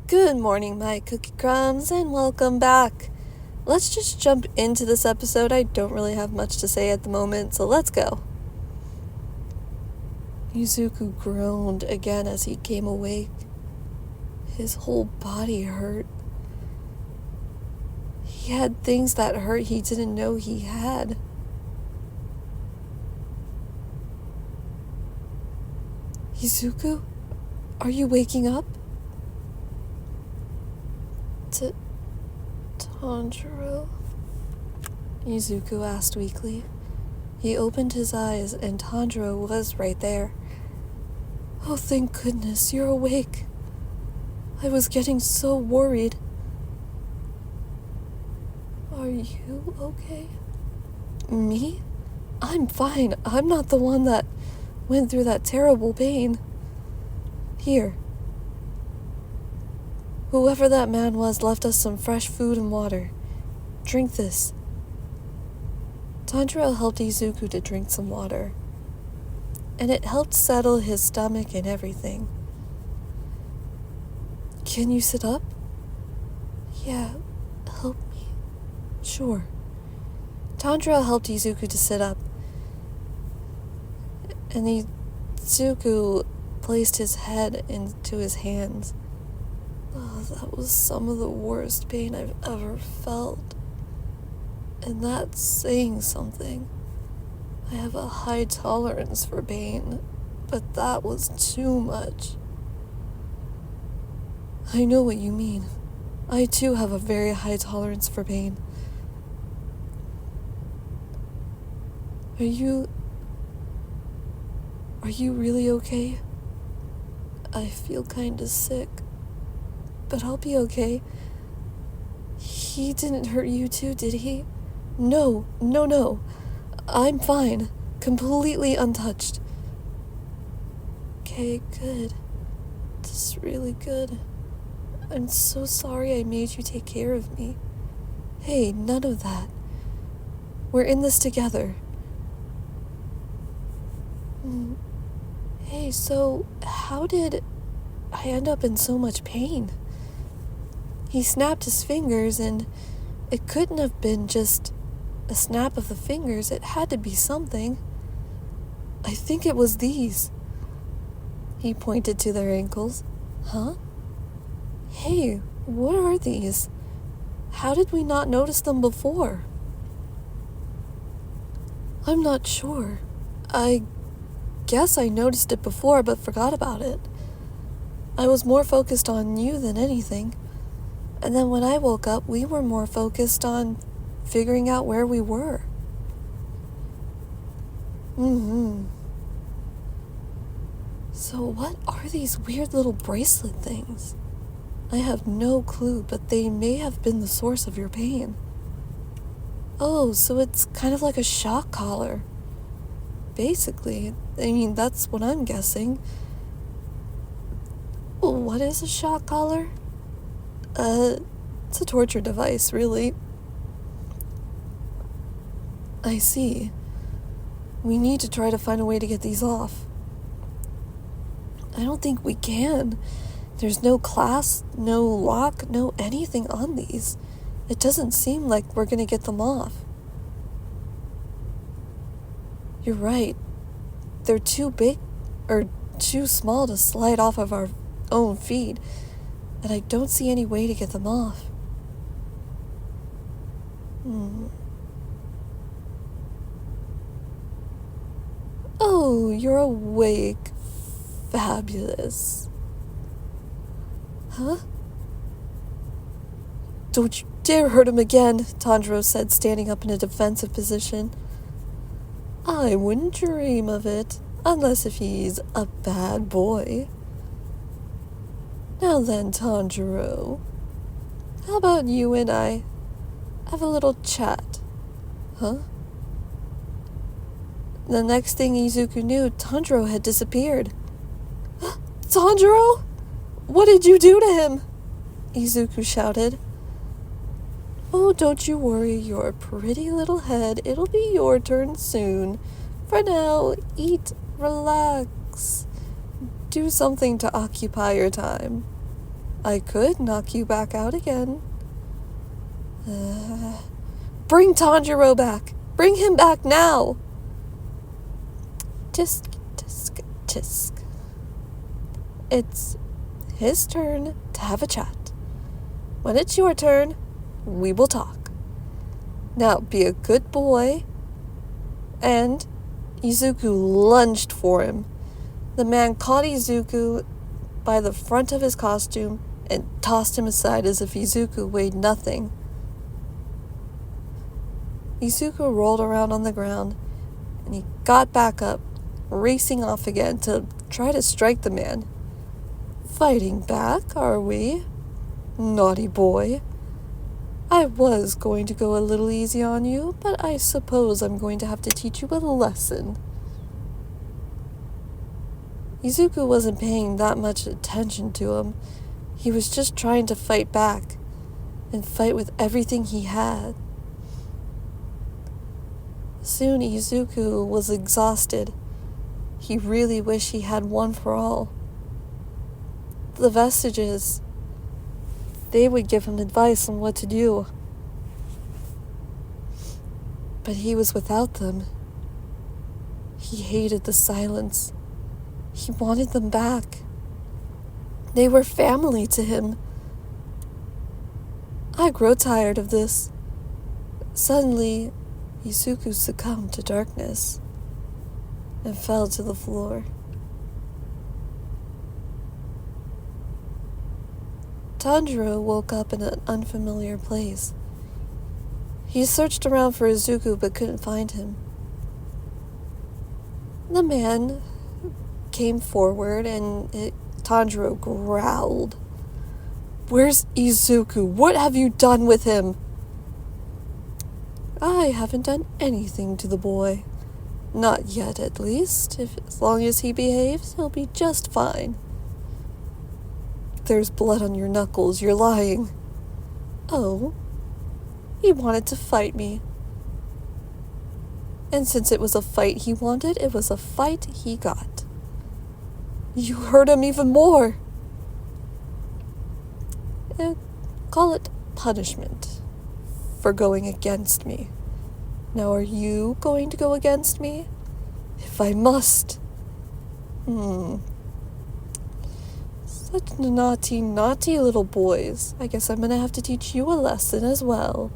Good morning, my cookie crumbs, and welcome back. Let's just jump into this episode. I don't really have much to say at the moment, so let's go. Izuku groaned again as he came awake. His whole body hurt. He had things that hurt he didn't know he had. Izuku, are you waking up? Tanero? Izuku asked weakly. He opened his eyes and Tanero was right there. Oh, thank goodness, you're awake. I was getting so worried. Are you okay? Me? I'm fine. I'm not the one that went through that terrible pain. Here. Whoever that man was left us some fresh food and water. Drink this. Tanero helped Izuku to drink some water, and it helped settle his stomach and everything. Can you sit up? Yeah, help me. Sure. Tanero helped Izuku to sit up, and Izuku placed his head into his hands. Oh, that was some of the worst pain I've ever felt. And that's saying something. I have a high tolerance for pain, but that was too much. I know what you mean. I too have a very high tolerance for pain. Are you really okay? I feel kinda sick, but I'll be okay. He didn't hurt you too, did he? No. I'm fine. Completely untouched. Okay, good. This is really good. I'm so sorry I made you take care of me. Hey, none of that. We're in this together. Hey, so how did I end up in so much pain? He snapped his fingers, and it couldn't have been just a snap of the fingers. It had to be something. I think it was these. He pointed to their ankles. Huh? Hey, what are these? How did we not notice them before? I'm not sure. I guess I noticed it before but forgot about it. I was more focused on you than anything. And then when I woke up, we were more focused on figuring out where we were. So what are these weird little bracelet things? I have no clue, but they may have been the source of your pain. Oh, so it's kind of like a shock collar. Basically, that's what I'm guessing. What is a shock collar? It's a torture device, really. I see. We need to try to find a way to get these off. I don't think we can. There's no clasp, no lock, no anything on these. It doesn't seem like we're gonna get them off. You're right. They're too big or too small to slide off of our own feet, and I don't see any way to get them off. Oh, you're awake. Fabulous. Huh? Don't you dare hurt him again, Tanero said, standing up in a defensive position. I wouldn't dream of it, unless if he's a bad boy. Now then, Tanero, how about you and I have a little chat? Huh? The next thing Izuku knew, Tanero had disappeared. Tanero? What did you do to him? Izuku shouted. Oh, don't you worry your pretty little head. It'll be your turn soon. For now, eat, relax. Do something to occupy your time. I could knock you back out again. Bring Tanjiro back! Bring him back now! Tisk, tisk, tisk. It's his turn to have a chat. When it's your turn, we will talk. Now be a good boy. And Izuku lunged for him. The man caught Izuku by the front of his costume and tossed him aside as if Izuku weighed nothing. Izuku rolled around on the ground, and he got back up, racing off again to try to strike the man. Fighting back, are we? Naughty boy. I was going to go a little easy on you, but I suppose I'm going to have to teach you a lesson. Izuku wasn't paying that much attention to him. He was just trying to fight back, and fight with everything he had. Soon Izuku was exhausted. He really wished he had one for all. The vestiges, they would give him advice on what to do. But he was without them. He hated the silence. He wanted them back. They were family to him. I grow tired of this. Suddenly, Izuku succumbed to darkness and fell to the floor. Tanjiro woke up in an unfamiliar place. He searched around for Izuku but couldn't find him. The man came forward and Tanjiro growled. "Where's Izuku? What have you done with him?" "I haven't done anything to the boy. Not yet, at least. As long as he behaves, he'll be just fine." "There's blood on your knuckles. You're lying." "Oh, he wanted to fight me. And since it was a fight he wanted, it was a fight he got." "You hurt him even more." Call it punishment for going against me. Now are you going to go against me? If I must. Such naughty, naughty little boys. I guess I'm going to have to teach you a lesson as well.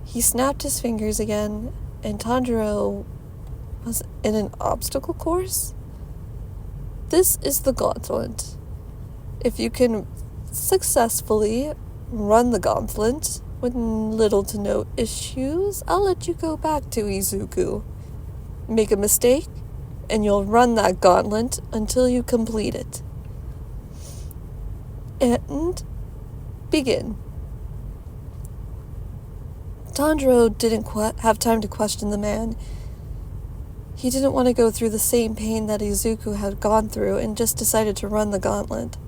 He snapped his fingers again, and Tanjiro was in an obstacle course. This is the gauntlet. If you can successfully run the gauntlet with little to no issues, I'll let you go back to Izuku. Make a mistake, and you'll run that gauntlet until you complete it. And begin. Tanjiro didn't have time to question the man. He didn't want to go through the same pain that Izuku had gone through and just decided to run the gauntlet.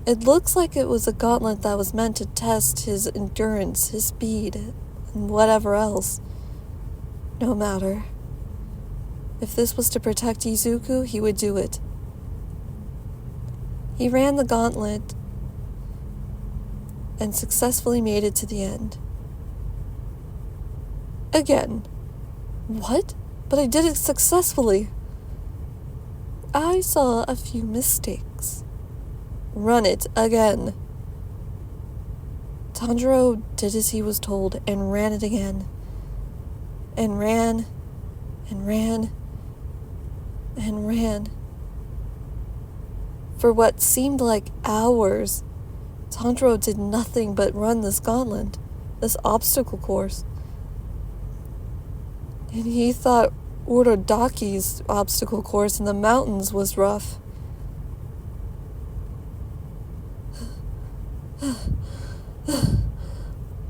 It looks like it was a gauntlet that was meant to test his endurance, his speed, and whatever else. No matter. If this was to protect Izuku, he would do it. He ran the gauntlet and successfully made it to the end. Again. What? But I did it successfully. I saw a few mistakes. Run it again. Tanjiro did as he was told and ran it again. And ran, and ran, and ran. For what seemed like hours, Tanjiro did nothing but run this gauntlet, this obstacle course. And he thought Orodaki's obstacle course in the mountains was rough.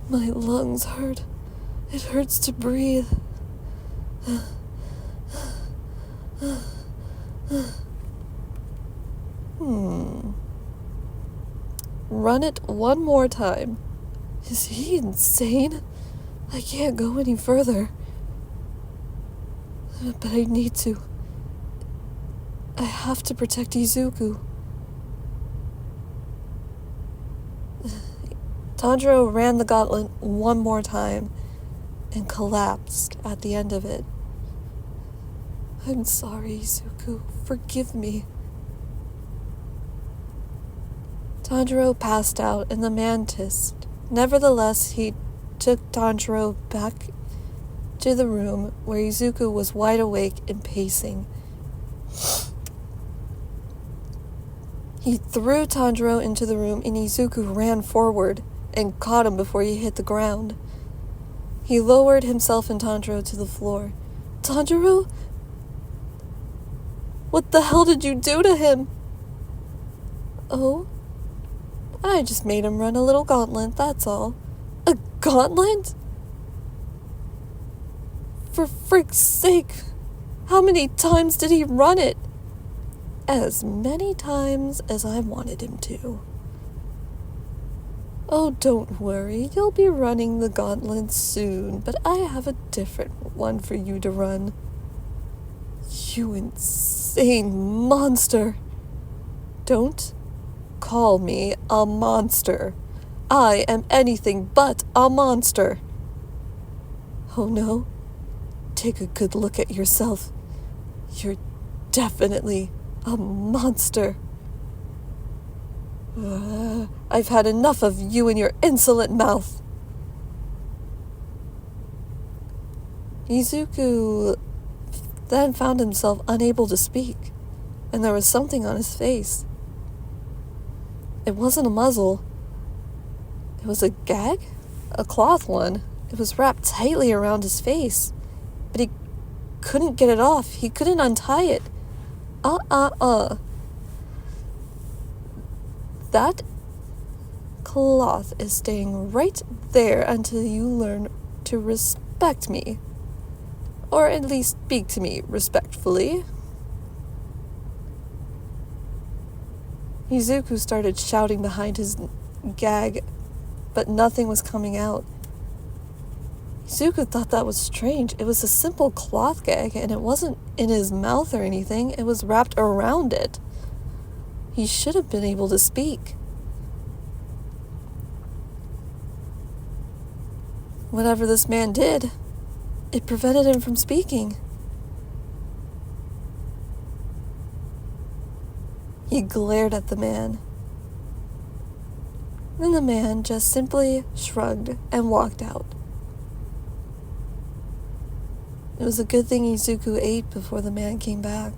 My lungs hurt. It hurts to breathe. Run it one more time. Is he insane? I can't go any further. But I need to. I have to protect Izuku. Tanjiro ran the gauntlet one more time and collapsed at the end of it. I'm sorry, Izuku. Forgive me. Tanjiro passed out and the man hissed. Nevertheless, he took Tanjiro back to the room where Izuku was wide awake and pacing. He threw Tanjiro into the room and Izuku ran forward and caught him before he hit the ground. He lowered himself and Tanjiro to the floor. Tanjiro? What the hell did you do to him? Oh? I just made him run a little gauntlet, that's all. A gauntlet? For frick's sake, how many times did he run it? As many times as I wanted him to. Oh, don't worry, you'll be running the gauntlet soon, but I have a different one for you to run. You insane monster. Don't call me a monster. I am anything but a monster. Oh no? Take a good look at yourself. You're definitely a monster. I've had enough of you and your insolent mouth. Izuku then found himself unable to speak, and there was something on his face. It wasn't a muzzle. It was a gag? A cloth one. It was wrapped tightly around his face, but he couldn't get it off. He couldn't untie it. That cloth is staying right there until you learn to respect me. Or at least speak to me respectfully. Izuku started shouting behind his gag, but nothing was coming out. Izuku thought that was strange. It was a simple cloth gag, and it wasn't in his mouth or anything. It was wrapped around it. He should have been able to speak. Whatever this man did, it prevented him from speaking. He glared at the man. Then the man just simply shrugged and walked out. It was a good thing Izuku ate before the man came back.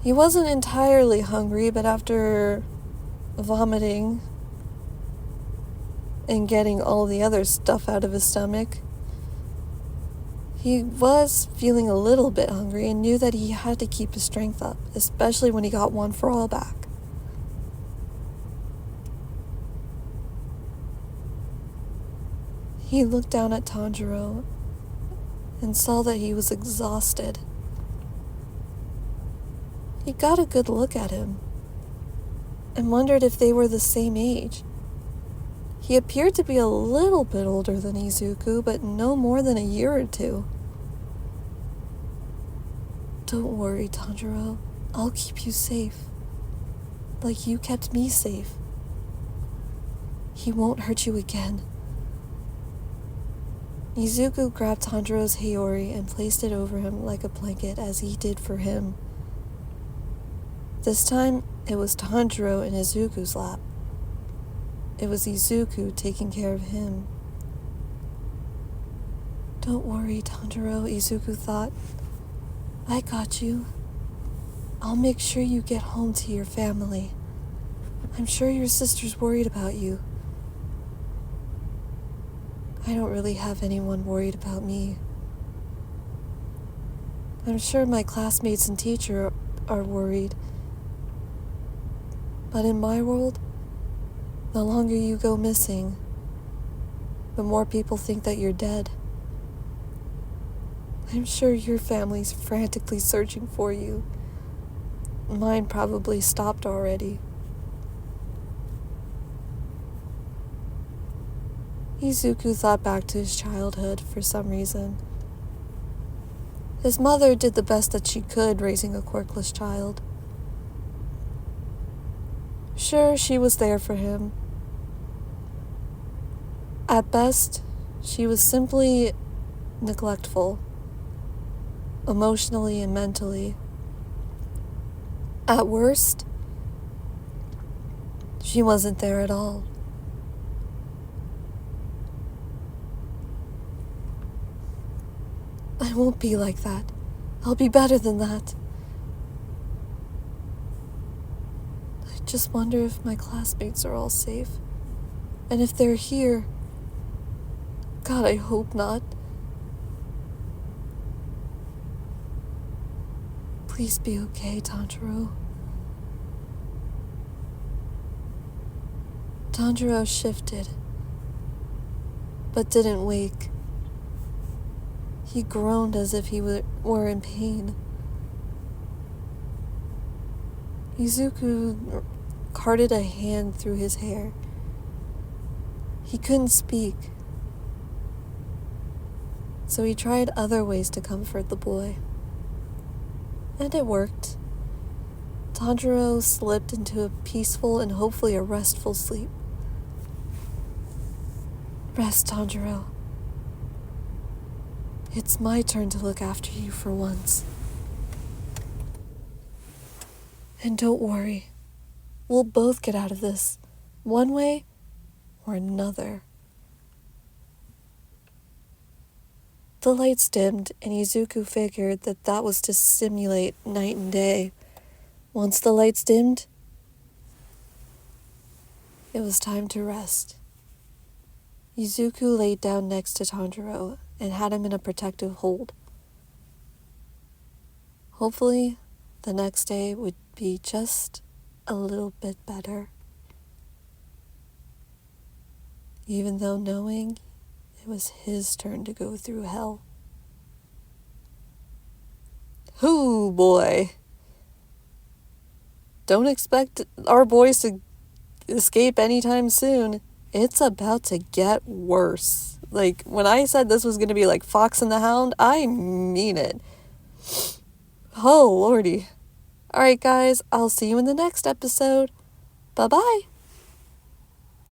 He wasn't entirely hungry, but after vomiting and getting all the other stuff out of his stomach, he was feeling a little bit hungry and knew that he had to keep his strength up, especially when he got One for All back. He looked down at Tanjiro and saw that he was exhausted. He got a good look at him and wondered if they were the same age. He appeared to be a little bit older than Izuku, but no more than a year or two. Don't worry, Tanjiro. I'll keep you safe. Like you kept me safe. He won't hurt you again. Izuku grabbed Tanjiro's Hiyori and placed it over him like a blanket as he did for him. This time, it was Tanjiro in Izuku's lap. It was Izuku taking care of him. Don't worry, Tanjiro, Izuku thought. I got you. I'll make sure you get home to your family. I'm sure your sister's worried about you. I don't really have anyone worried about me. I'm sure my classmates and teacher are worried. But in my world, the longer you go missing, the more people think that you're dead. I'm sure your family's frantically searching for you. Mine probably stopped already. Izuku thought back to his childhood for some reason. His mother did the best that she could raising a quirkless child. Sure, she was there for him. At best, she was simply neglectful, emotionally and mentally. At worst, she wasn't there at all. I won't be like that. I'll be better than that. I just wonder if my classmates are all safe. And if they're here. God, I hope not. Please be okay, Tanero. Tanero shifted, but didn't wake. He groaned as if he were in pain. Izuku carted a hand through his hair. He couldn't speak, so he tried other ways to comfort the boy. And it worked. Tanero slipped into a peaceful and hopefully a restful sleep. Rest, Tanero. It's my turn to look after you for once. And don't worry, we'll both get out of this, one way or another. The lights dimmed, and Izuku figured that was to simulate night and day. Once the lights dimmed, it was time to rest. Izuku laid down next to Tanero and had him in a protective hold. Hopefully, the next day would be just a little bit better. Even though knowing it was his turn to go through hell. Hoo, boy. Don't expect our boys to escape anytime soon. It's about to get worse. Like, when I said this was going to be like Fox and the Hound, I mean it. Oh, lordy. Alright, guys, I'll see you in the next episode. Bye-bye.